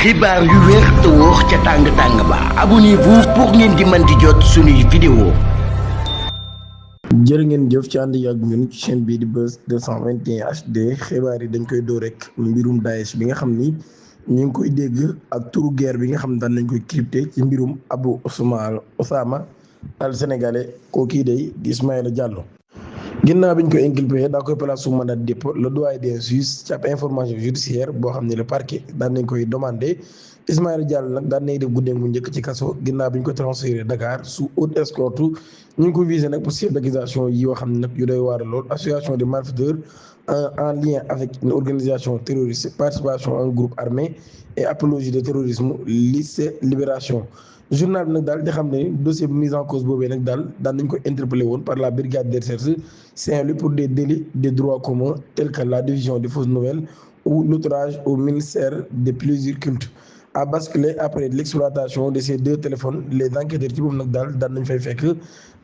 xibaar yu wér te wóor ca tàng-tàng ba abonnez-vous pour ngeen di mën di jot suñuy vidéo. jërë ngeen jëf ci ànd yàgg ñun ci chaîne bii di Buzz 221 HD xibaar yi dañ koy doo rek mbirum Daesh bi nga xam ni ñu ngi koy dégg ak turu guerre bi nga xam ne daan nañ koy crypté ci mbirum Abu Osama al sénégalais kooku day di Ismaïla Diallo. ginnaaw bi ñu koy inculpé daa koy place sous mandat de dépôt le doyen des juges ci ab information judiciaire boo xam ne le parquet daan nañ koy demandé Ismaïla Diallo nag daan nañ def guddee bu njëkk ci kaso ginnaaw bi ñu ko transféré Dakar sous haute escorte ñu ngi ko visé nag pour chef d'accusation yi yoo xam ne nag yu doy waar lool association de malfaiteurs en lien avec une organisation terroriste participation à un groupe armé et apologie de terrorisme lycée Libération. journal bi nag daal di xam ne dossier bi mise en cause boobee nag daal daan nañ ko interpellé woon par la brigade des recherches Saint-Louis pour des délits de droit commun tels que la diffusion de fausses nouvelles ou l'outrage au ministère des plaisirs cultes a basculé après l'exploitation de ces deux téléphones les enquêteurs ci boobu nag daal daan nañ fay fekk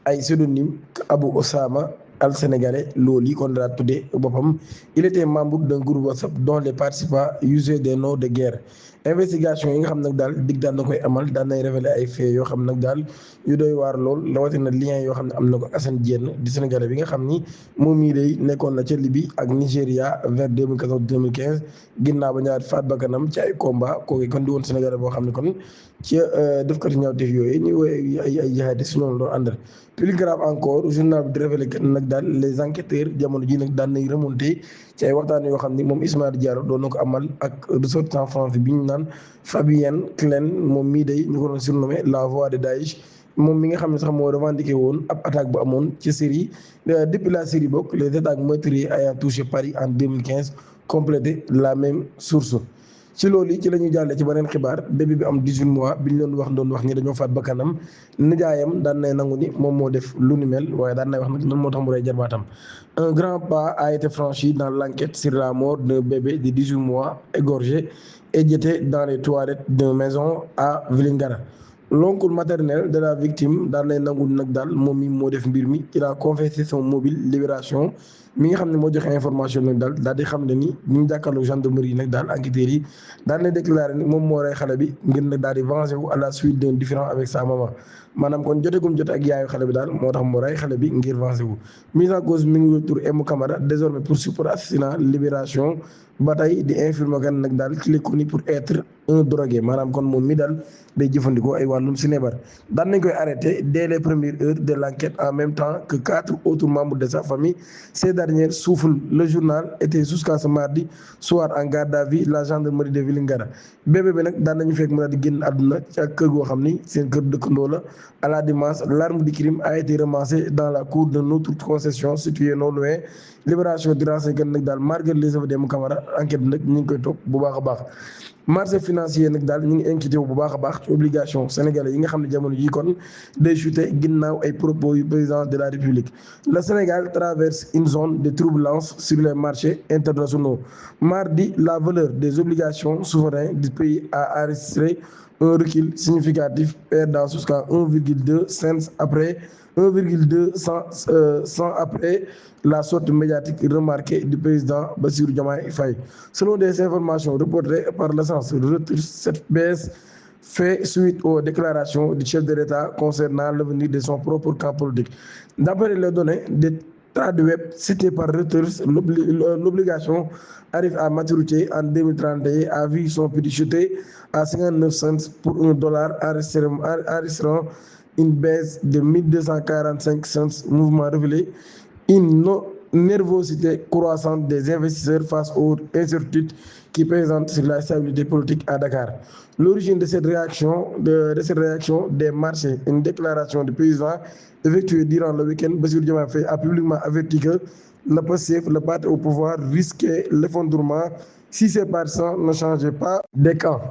ay pseudonyme Abu Osama al sénégalais loolu yi kon daa tuddee boppam il était membre d'un groupe WhatsApp dont les participants usaient des noms de guerre. investigation yi nga xam nag daal dig daan na koy amal daan nay révéler ay faits yoo xam nag daal yu doy waar lool rawatina lien yoo xam ne am na ko Assane Diène di sénégalais bi nga xam ni moom mii day nekkoon na ca Libye ak Nigéria vers 2014 2015 ginnaaw ba ñaari faat bakkanam ci ay combat kooku kon di woon sénégalais boo xam ne kon ci defkati ñaawteef yooyu ñu woowee ay jihadistes si noonu doon àndal. plus grave encore journal bi di révélé que nag daal les enquêteurs jamono ji nag daan nañ remonté ci ay waxtaan yoo xam ni moom Ismaïla Diallo doon na ko amal ak ressortissant français bi ñu naan Fabien Klein moom mii day ñu ko doon surnommé la voix de Daesh moom mi nga xam ne sax moo revendiqué woon ab attaque bu amoon ci Syrie depuis la Syrie bokk les attaques meurtrières ayant touché Paris en 2015 complété la même source. ci loolu yi ci la ñuy jàllee ci beneen xibaar bébé bi am 18 mois bi ñu doon wax ni dañoo faat bakkanam nijaayam daan nay nangu ni moom moo def lu ni mel waaye daan nay wax nag lan moo tax mu rey jarbaatam. un grand pas a été franchi dans l'enquête sur la mort d'un bébé de 18 mois égorgé et jeté dans les toilettes d'une maison à Vélingara. l'oncle maternel de la victime daan nay nangu nag daal moom mi moo def mbir mi il a confessé son mobile Libération mi nga xam ne moo joxe information nag daal di xam ne ni ñu jàkkaarloo gendarmerie yi nag daal enquêteurs yi daal di déclaré ni moom moo rey xale bi ngir nag daal di venger wu à la suite d'un différend avec sa maman maanaam kon jote ak yaayu xale bi daal moo tax mu rey xale bi ngir venger wu. mise en cause mi ngi tur M Camara désormais poursuivi pour assassinat Libération ba tey di infirmer kan nag daal qu'il est connu pour être un drogué maanaam kon moom mi daal day jëfandikoo ay wàllum sinébar daan nañ koy arrêté dès les premières heures de l'enquête en même temps que 4 autres membres de sa famille. Ces dernières soufflent. Le journal était jusqu'à ce mardi soir en garde à vue la gendarmerie de Vélingara bébé bi nag daan nañu fekk mu daal di génn àdduna ci ak kër goo xam ni seen kër dëkkandoo la à la dimanche l'arme du crime a été ramassée dans la cour de notre concession située non loin Libération di renseigner nag daal malgré les aveux de M Camara enquête bi nag ñu ngi koy topp bu baax a baax. marché financier nag daal ñu ngi inquiété wu bu baax a baax ci obligation sénégalais yi nga xam ne jamono ji kon day chuté ginnaaw ay propos yu président de la république. Le Sénégal traverse une zone de turbulence sur les marchés internationaux. Mardi, la valeur des obligations souveraines du pays a enregistré un recul significatif perdant jusqu'à 1,2 cents après 1,2 cent après la sortie médiatique remarquée du président Bassirou Diomaye Faye. Selon des informations reportées par l'agence Reuters, cette baisse fait suite aux déclarations du chef de l'État concernant l'avenir de son propre camp politique. D'après les données des Tradeweb citées par Reuters, l'obligation arrive à maturité en 2031 a vu son prix chuter à 59 cents pour $1 enregistrant une baisse de 1245 cents. Mouvement révélé une nervosité croissante des investisseurs face aux incertitudes qui présentent sur la stabilité politique à Dakar. L'origine de cette réaction des marchés, une déclaration du président effectuée durant le week-end, Bassirou Diomaye Faye a publiquement averti que le PASTEF, le parti au pouvoir, risquait l'effondrement si ses partisans ne changeaient pas de camp.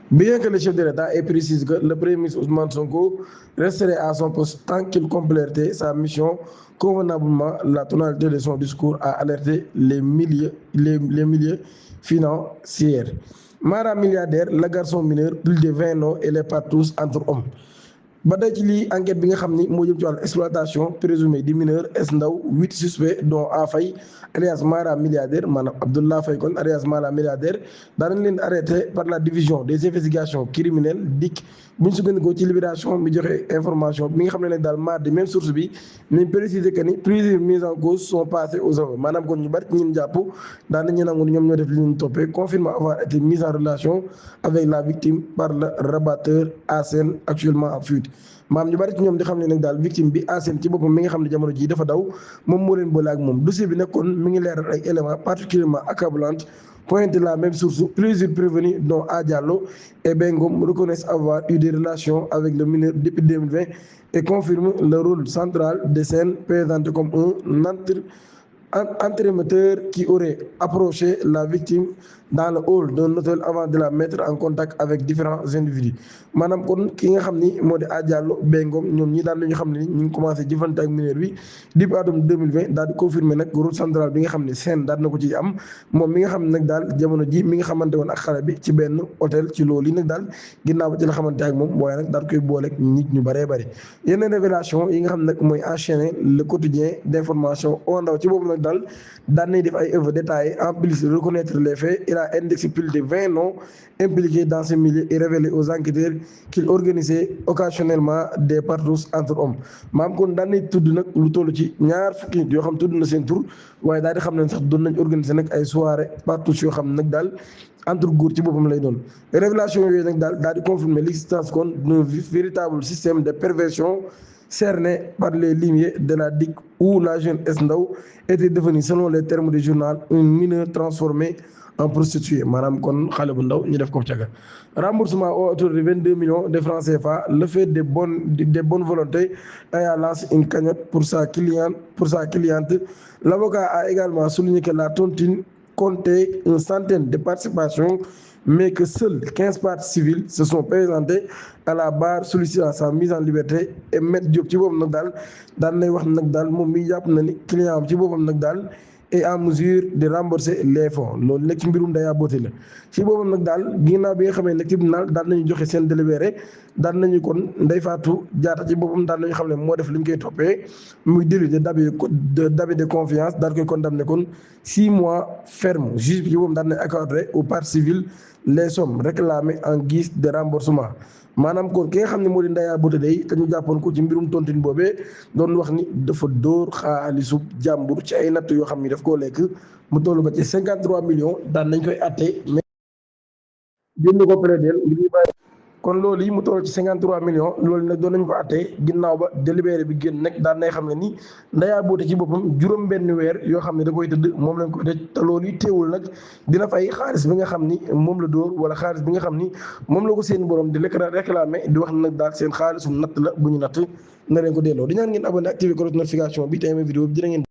Bien que le chef de l'État ait précisé que le Premier ministre Ousmane Sonko resterait à son poste tant qu'il complèterait sa mission convenablement, la tonalité de son discours a alerté les milieux financiers. Mara milliardaire, le garçon mineur, plus de 20 ans et les partous entre hommes. ba tey ci lii enquête bi nga xam ni moo jëm ci wàllu exploitation présumée du mineur S Ndaw 8 suspects dont A Faye alias Mara milliardaire maanaam Abdullah Faye kon alias Mara milliardaire daanañ leen arrêté par la division des investigations criminelles DIC bu ñu sukkandikoo ci libération mi joxe information bi nga xam ne nag daal mardi même source bi nañ préciser que ni plusieurs mises en cause sont passées aux aveux maanaam kon ñu bari ci ñun jàpp daan nañu nangu ñoom ñoo def li ñu toppee confirme avoir été mis en relation avec la victime par le rabatteur Assène actuellement en fuite maam ñu bari ci ñoom di xam ne nag daal victime bi Assène ci boppam mi nga xam ne jamono jii dafa daw moom moo leen boole ak moom dossier bi nekkoon mi ngi leeral ay éléments particulièrement accablants pointe la même source plusieurs prévenus dont A Diallo et Bengom reconnaissent avoir eu des relations avec le mineur depuis 2020 et confirment le rôle central de scène présenté comme un entremetteur qui aurait approché la victime dans le hall d'un hôtel avant de la mettre en contact avec différents individus maanaam kon ki nga xam ni moo di A Diallo Bengom ñoom ñi daan nañu xam ne ñu ngi commencé jëfante ak mineur bi depuis atum 2020 daal di confirmer nag rôle central bi nga xam ne seen daal na ko ci am moom mi nga xam ne nag daal jamono ji mi nga xamante woon ak xale bi ci benn hôtel ci loolu yi nag daal ginnaaw ba ci la xamante ak moom waaye nag daal koy booleeg nit ñu bëree bëri yeneen révélation yi nga xam ne nag mooy enchaîner le quotidien d'information au ndaw ci boobu nag daal daan nañ def ay œuvres détaillées en plus de reconnaître les faits il a indexé plus de 20 noms impliqués dans ce milieu et révélé aux enquêteurs qu'il organisait occasionnellement des partous entre hommes maam kon daan nañ tudd nag lu toll ci ñaar fukki nit yoo xam tudd na seen tur waaye daal di xam ne sax doon nañ organiser nag ay soirées partous yoo xam nag daal entre góor ci boppam lay doon révélation yooyu nag daal di confirmer l'existence kon d'un véritable système de perversion cerné par les limiers de la DIC où la jeune S Ndaw était devenue selon les termes du journal un mineur transformé en prostituée maanaam kon xale bu ndaw ñu def ko caga remboursement au hauteur de 22 millions de francs CFA le fait des bonnes volontés ayant lancé une cagnotte pour sa cliente l'avocat a également souligné que la tontine comptait une centaine de participations mais que seuls 15 parties civiles se sont présentés à la barre sollicitant sa mise en liberté et Maître Diop ci boppam nag daal nay wax nag daal moom mi jàpp na ni client am ci boppam nag daal est en mesure de rembourser les fonds loolu nag ci mbirum Daya Beauté la ci boppam nag daal ginnaaw bi nga xamee ne tribunal daal nañu joxe seen délibéré daal nañu kon Ndeye Fatou Diatta ci boppam daal nañu xam ne moo def li ñu koy toppee muy délit d'abus de confiance daal koy condamné kon 6 mois ferme juge bi ci boppam daal nañ accordé aux parties civiles les sommes réclamées en guise de remboursement maanaam kon ki nga xam ne moo di Ndaya Beauté day te ñu jàppoon ko ci mbirum tontine boobee doon wax ni dafa dóor xaalisu jàmbur ci ay natt yoo xam ni daf koo lekk mu toll ba ci 53 millions daan nañ koy atte mais jënd ko plaidel ngir ñu bàyyi kon loolu yi mu toll ci 53 millions loolu nag doon nañ ko atte ginnaaw ba délibéré bi génn nag daan nay xam ne ni Ndaya Beauté ci boppam juróom benn weer yoo xam ne da koy tëdd moom lañ koy tëj te loolu yi teewul nag dina fay xaalis bi nga xam ni moom la dóor wala xaalis bi nga xam ni moom la ko seen borom di réclamer di wax nag daal seen xaalisum natt la bu ñu natt na leen ko delloo di ñaan ngeen abonné activé cloche notification bi tey ma vidéo bi jërë ngeen